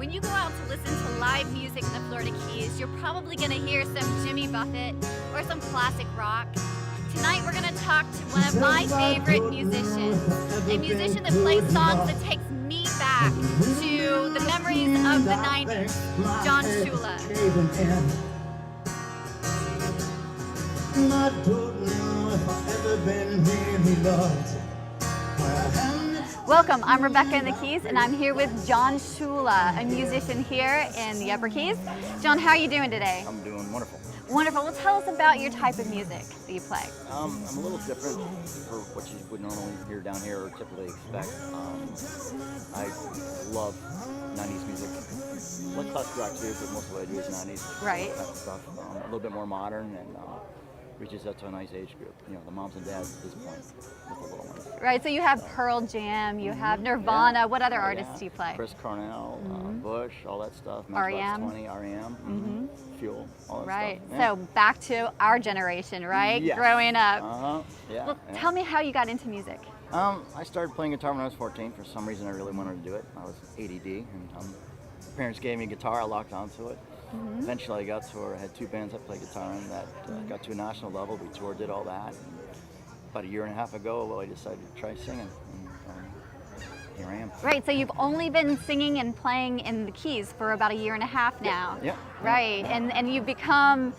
When you go out to listen to live music in the Florida Keys, you're probably going to hear some Jimmy Buffett or some classic rock. Tonight we're going to talk to one of my favorite musicians, a musician that plays songs that takes me back to the memories of the 90s, John Ciulla. I don't know if I've ever been really loved. Welcome, I'm Rebekah in the Keys, and I'm here with John Ciulla, a musician here in the Upper Keys. John, how are you doing today? I'm doing wonderful. Wonderful. Well, tell us about your type of music that you play. I'm a little different for what you would normally hear down here or typically expect. I love 90s music. Like classic rock too, but most of what I do is 90s. Right. That kind of stuff. A little bit more modern and reaches out to a nice age group. You know, the moms and dads at this point with the little ones. Right, so you have Pearl Jam, you have Nirvana. Yeah. What other artists do you play? Chris Cornell, Bush, all that stuff. R.E.M. 20, R.E.M. Fuel, all that Right, stuff. Yeah. so back to our generation, right? Yes. Growing up. Yeah. Well, yeah. tell me how you got into music. I started playing guitar when I was 14. For some reason, I really wanted to do it. I was ADD, and parents gave me a guitar. I locked onto it. Eventually, I got to where I had two bands I played guitar in that got to a national level. We toured, did all that. And about a year and a half ago, I decided to try singing, and here I am. Right, so you've only been singing and playing in the Keys for about a year and a half now. Yeah. Right, and you've become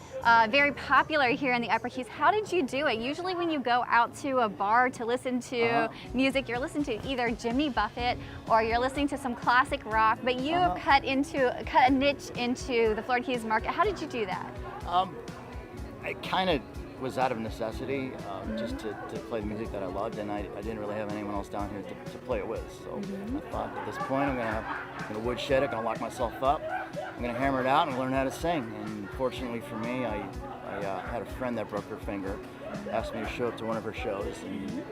very popular here in the Upper Keys. How did you do it? Usually when you go out to a bar to listen to music, you're listening to either Jimmy Buffett or you're listening to some classic rock, but you have cut a niche into the Florida Keys market. How did you do that? I kind of was out of necessity just to play the music that I loved, and I didn't really have anyone else down here to play it with. So I thought at this point I'm going to woodshed it, going to lock myself up, I'm going to hammer it out and learn how to sing. And fortunately for me, I had a friend that broke her finger, asked me to show up to one of her shows and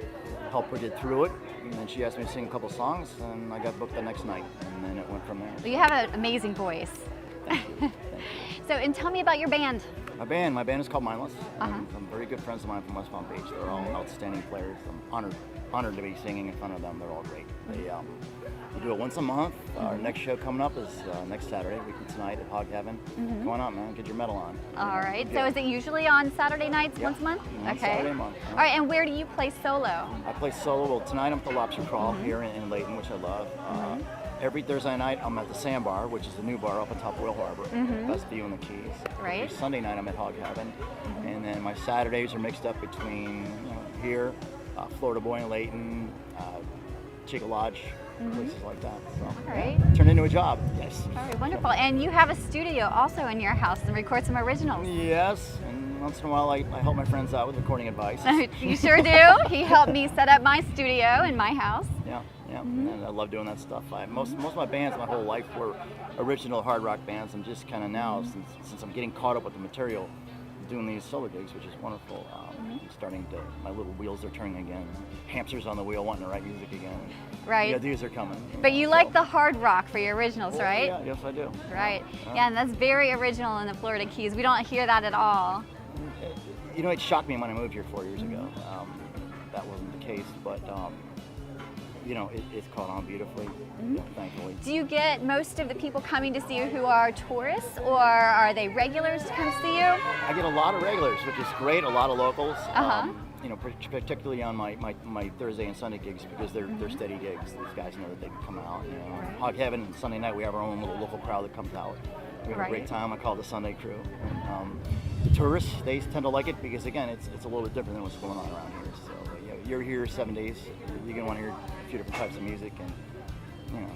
help her get through it. And then she asked me to sing a couple songs, and I got booked the next night, and then it went from there. Well, you have an amazing voice. Thank you. Thank you. So, and tell me about your band. My band is called Mindless. Some very good friends of mine from West Palm Beach. They're all outstanding players. I'm honored to be singing in front of them. They're all great. We do it once a month. Our next show coming up is next Saturday, week from tonight at Hog Heaven. Come on out, man. Get your medal on. All right. So is it usually on Saturday nights once a month? Okay. Saturday a month. All right. And where do you play solo? I play solo. Well, tonight I'm at the Lobster Crawl here in Layton, which I love. Every Thursday night I'm at the Sandbar, which is the new bar up on top of Whale Harbor. Best view in the Keys. Right. Every Sunday night I'm at Hog Heaven. And then my Saturdays are mixed up between here, Florida Boy in Layton, Chica Lodge, places like that. So, All right. Turned into a job. Yes. All right. Wonderful. And you have a studio also in your house and record some originals. Yes. And once in a while I help my friends out with recording advice. You sure do. He helped me set up my studio in my house. Yeah. And I love doing that stuff. Most of my bands my whole life were original hard rock bands. I'm just kind of now, since I'm getting caught up with the material, doing these solo gigs, which is wonderful. My little wheels are turning again. Hamsters on the wheel wanting to write music again. Right. The ideas are coming. But you like the hard rock for your originals, right? Yeah, yes I do. Right. Yeah, and that's very original in the Florida Keys. We don't hear that at all. It shocked me when I moved here 4 years ago. That wasn't the case, but it's caught on beautifully, thankfully. Do you get most of the people coming to see you who are tourists, or are they regulars to come see you? I get a lot of regulars, which is great. A lot of locals. Particularly on my Thursday and Sunday gigs, because they're steady gigs. These guys know that they can come out. Hog Heaven Sunday night, we have our own little local crowd that comes out. We have a great time. I call it the Sunday Crew. The tourists, they tend to like it because, again, it's a little bit different than what's going on around here. So you're here 7 days. You're gonna want to hear a few different types of music, and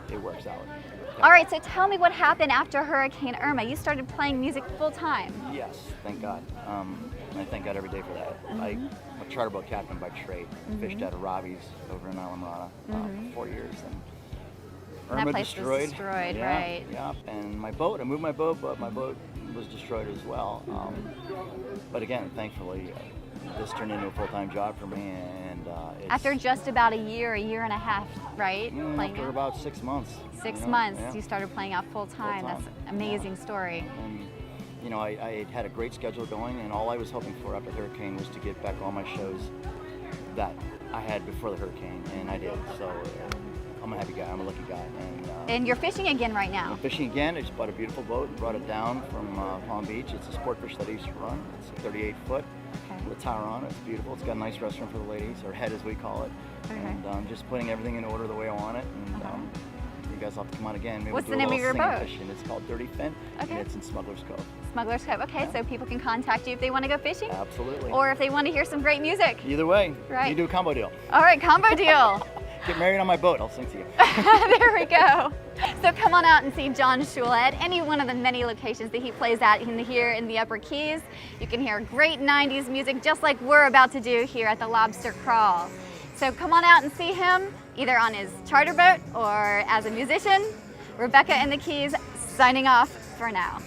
it works out. All right, so tell me what happened after Hurricane Irma. You started playing music full time. Yes, thank God. And I thank God every day for that. I'm a charter boat captain by trade. Fished out of Robbie's over in Islamorada for 4 years. And Irma that place destroyed. Was destroyed, yeah, right? Yeah, and my boat. I moved my boat, but my boat was destroyed as well. But again, thankfully, this turned into a full-time job for me, and after just about a year and a half, right? After about 6 months. 6 months, you started playing out full-time. That's an amazing story. And I had a great schedule going, and all I was hoping for after the hurricane was to get back all my shows that I had before the hurricane, and I did. So I'm a happy guy. I'm a lucky guy. And you're fishing again right now. I'm fishing again. I just bought a beautiful boat and brought it down from Palm Beach. It's a sport fish that I used to run. It's 38 foot with a tower on it. It's beautiful. It's got a nice restaurant for the ladies, or head as we call it. And just putting everything in order the way I want it. And you guys will have to come out again. Maybe What's we'll the do a name of your little boat? singing fishing. It's called Dirty Fin, and it's in Smuggler's Cove. Smuggler's Cove. Okay, so people can contact you if they want to go fishing? Absolutely. Or if they want to hear some great music. Either way, Right. you do a combo deal. All right, combo deal. Get married on my boat. I'll sing to you. There we go. So come on out and see John Ciulla at any one of the many locations that he plays at here in the Upper Keys. You can hear great 90s music just like we're about to do here at the Lobster Crawl. So come on out and see him either on his charter boat or as a musician. Rebekah and the Keys signing off for now.